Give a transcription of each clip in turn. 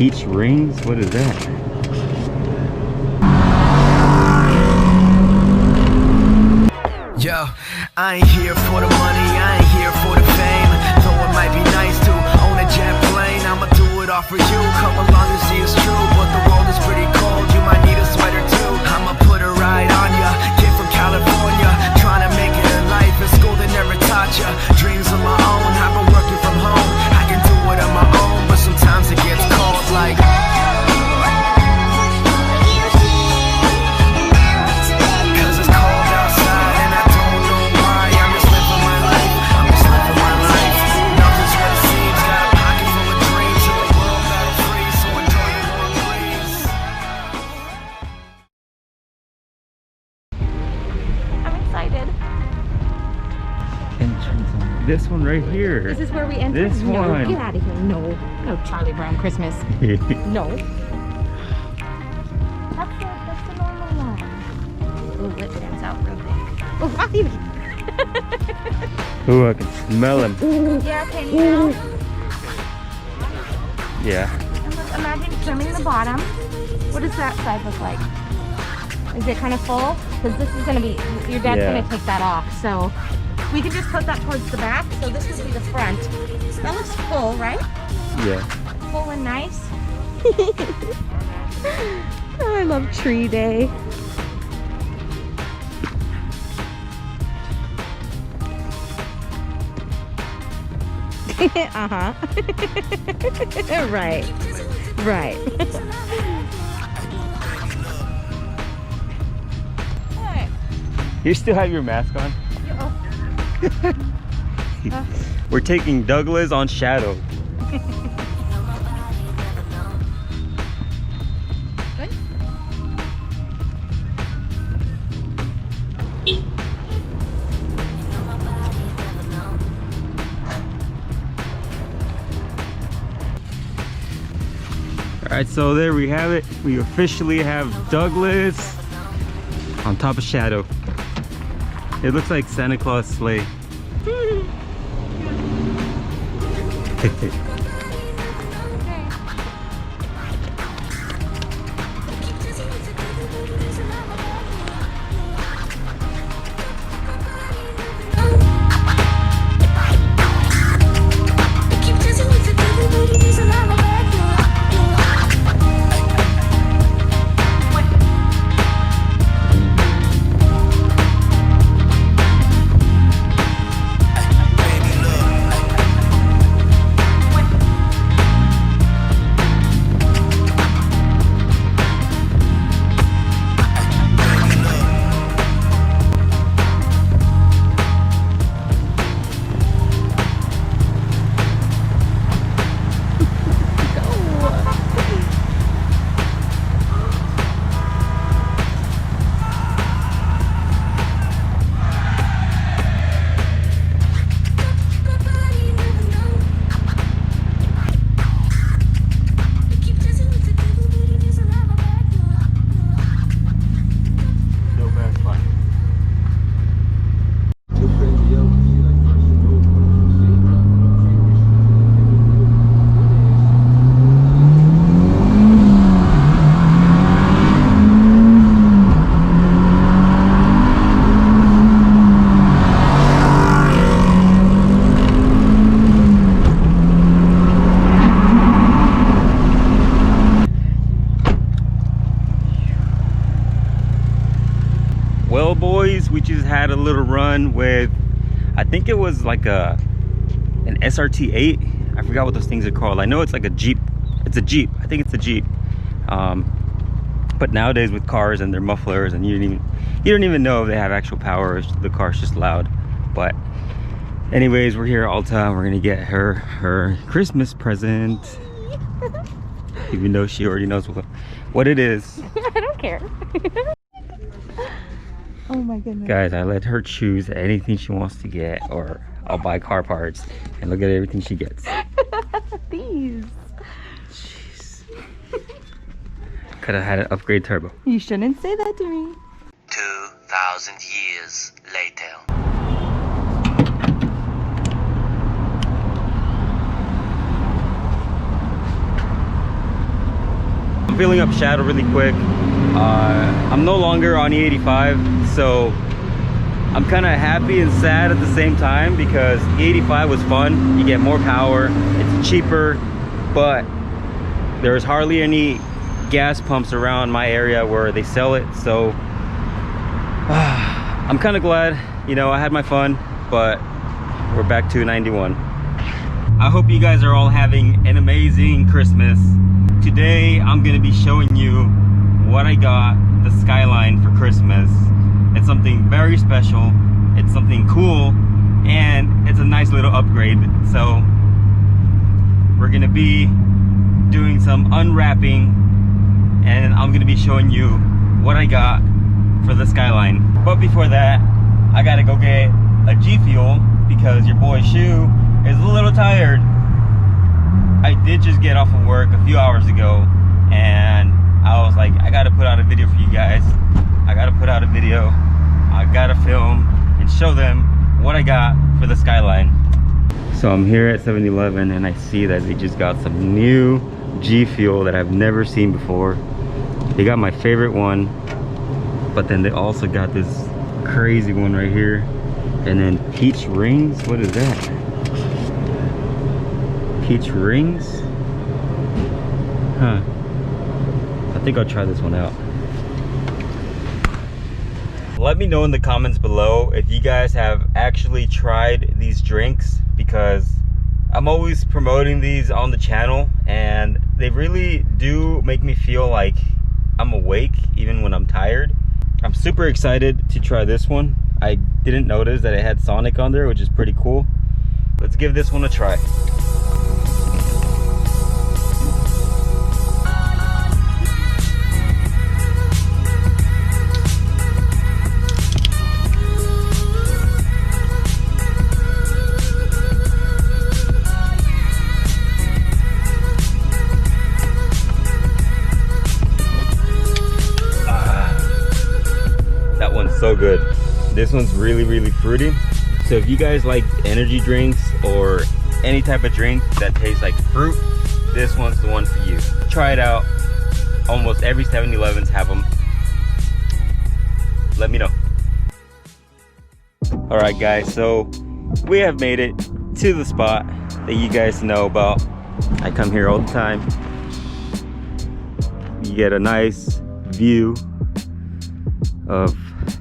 Peach rings? What is that? Yo, I ain't here for the money, I ain't here for the fame. Though it might be nice to own a jet plane, I'ma do it all for you. Come along and see it's true, but the world is pretty cold. You might need a sweater too. I'ma put a ride on ya. Kid from California, trying to make it in life. In school they never taught ya. Dreams of my own, I've been working from home. I can do it on my own, but sometimes it gets cold like. This one right here. This is where we enter? This no, one. Get out of here. No. No Charlie Brown Christmas. No. That's the normal one. Ooh, lip dance out real big. Oh, Rocky. Ooh, I can smell him. Yeah, can you? Yeah. And look, imagine trimming the bottom. What does that side look like? Is it kind of full? Because this is going to be, your dad's going to take that off. So we can just put that towards the back. So this would be the front. That looks full, right? Yeah. Full and nice. Oh, I love tree day. Uh-huh. Right. Right. You still have your mask on? We're taking Douglas on Shadow. Good. Alright, so there we have it. We officially have Douglas on top of Shadow. It looks like Santa Claus sleigh. Well, boys, we just had a little run with, I think it was like an SRT8. I forgot what those things are called. I know it's like a Jeep. It's a Jeep. I think it's a Jeep. But nowadays with cars and their mufflers, and you don't even know if they have actual power, or the car's just loud. But anyways, we're here all the time. We're gonna get her Christmas present, even though she already knows what it is. I don't care. Oh my goodness. Guys, I let her choose anything she wants to get, or I'll buy car parts, and look at everything she gets. These. Jeez. Could have had an upgrade turbo. You shouldn't say that to me. 2,000 years later. filling up shadow really quick. I'm no longer on E85, so I'm kind of happy and sad at the same time, because E85 was fun. You get more power, it's cheaper, but there's hardly any gas pumps around my area where they sell it. So I'm kind of glad, you know, I had my fun, but we're back to 91. I hope you guys are all having an amazing Christmas. Today I'm gonna be showing you what I got the Skyline for Christmas. It's something very special, it's something cool, and it's a nice little upgrade. So we're gonna be doing some unwrapping, and I'm gonna be showing you what I got for the Skyline. But before that, I gotta go get a G Fuel because your boy's shoe is a little tired. I did just get off of work a few hours ago, and I was like, I gotta put out a video for you guys. I gotta put out a video. I gotta film and show them what I got for the Skyline. So I'm here at 7-Eleven and I see that they just got some new G Fuel that I've never seen before. They got my favorite one, but then they also got this crazy one right here. And then peach rings, what is that? Peach rings? Huh. I think I'll try this one out. Let me know in the comments below if you guys have actually tried these drinks, because I'm always promoting these on the channel and they really do make me feel like I'm awake even when I'm tired. I'm super excited to try this one. I didn't notice that it had Sonic on there, which is pretty cool. Let's give this one a try. So good. This one's really fruity. So if you guys like energy drinks or any type of drink that tastes like fruit, this one's the one for you. Try it out. Almost every 7-Elevens have them. Let me know. All right guys, so we have made it to the spot that you guys know about. I come here all the time. You get a nice view of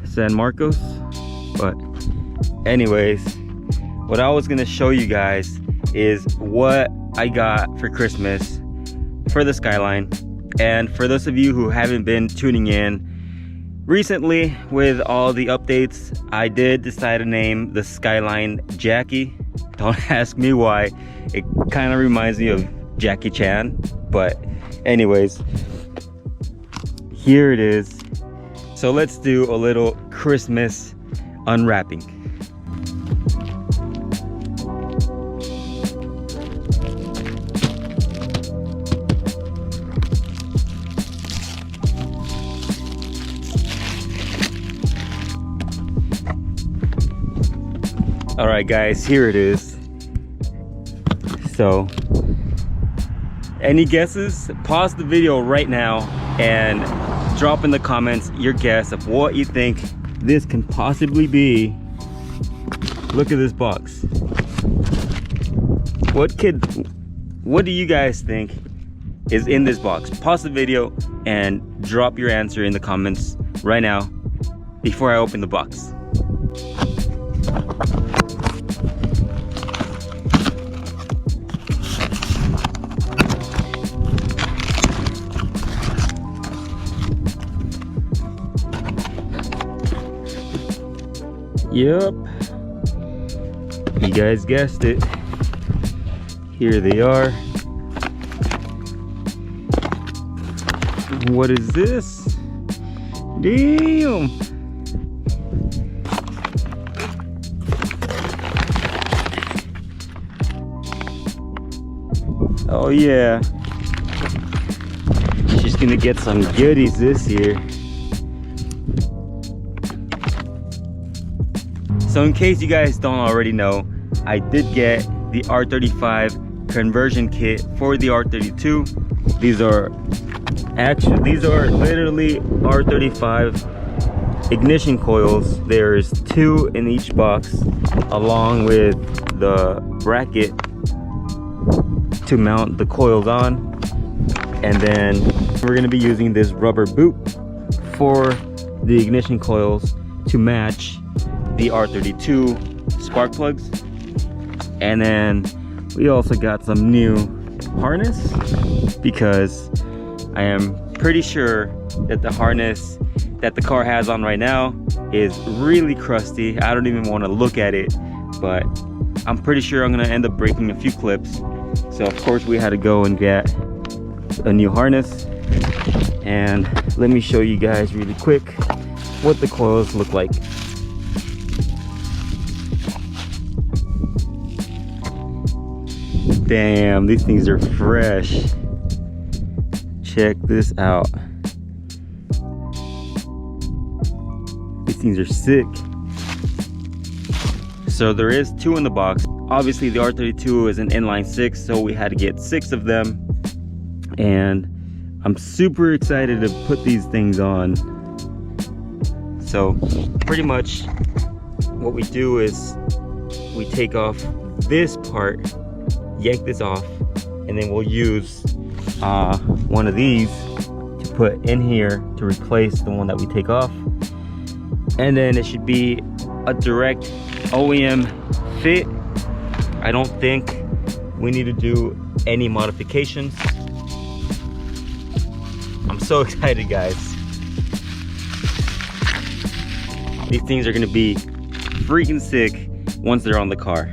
San Marcos. But anyways, what I was gonna show you guys is what I got for Christmas for the Skyline. And for those of you who haven't been tuning in recently with all the updates, I did decide to name the Skyline Jackie. Don't ask me why. It kind of reminds me of Jackie Chan, but anyways, here it is. So let's do a little Christmas unwrapping. All right guys, here it is. So any guesses? Pause the video right now and drop in the comments your guess of what you think this can possibly be. Look at this box. What do you guys think is in this box? Pause the video and drop your answer in the comments right now before I open the box. Yep, you guys guessed it. Here they are. What is this? Damn. Oh yeah, she's gonna get some goodies this year. So in case you guys don't already know, I did get the R35 conversion kit for the R32. These are Actually, these are literally R35 ignition coils. There's 2 in each box, along with the bracket to mount the coils on. And then we're going to be using this rubber boot for the ignition coils to match the R32 spark plugs. And then we also got some new harness, because I am pretty sure that the harness that the car has on right now is really crusty. I don't even want to look at it, but I'm pretty sure I'm gonna end up breaking a few clips. So of course we had to go and get a new harness. And let me show you guys really quick what the coils look like. Damn, these things are fresh. Check this out. These things are sick. So there is 2 in the box. Obviously the R32 is an inline 6, so we had to get 6 of them. And I'm super excited to put these things on. So pretty much what we do is we take off this part, yank this off, and then we'll use one of these to put in here to replace the one that we take off. And then it should be a direct OEM fit. I don't think we need to do any modifications. I'm so excited, guys. These things are gonna be freaking sick once they're on the car.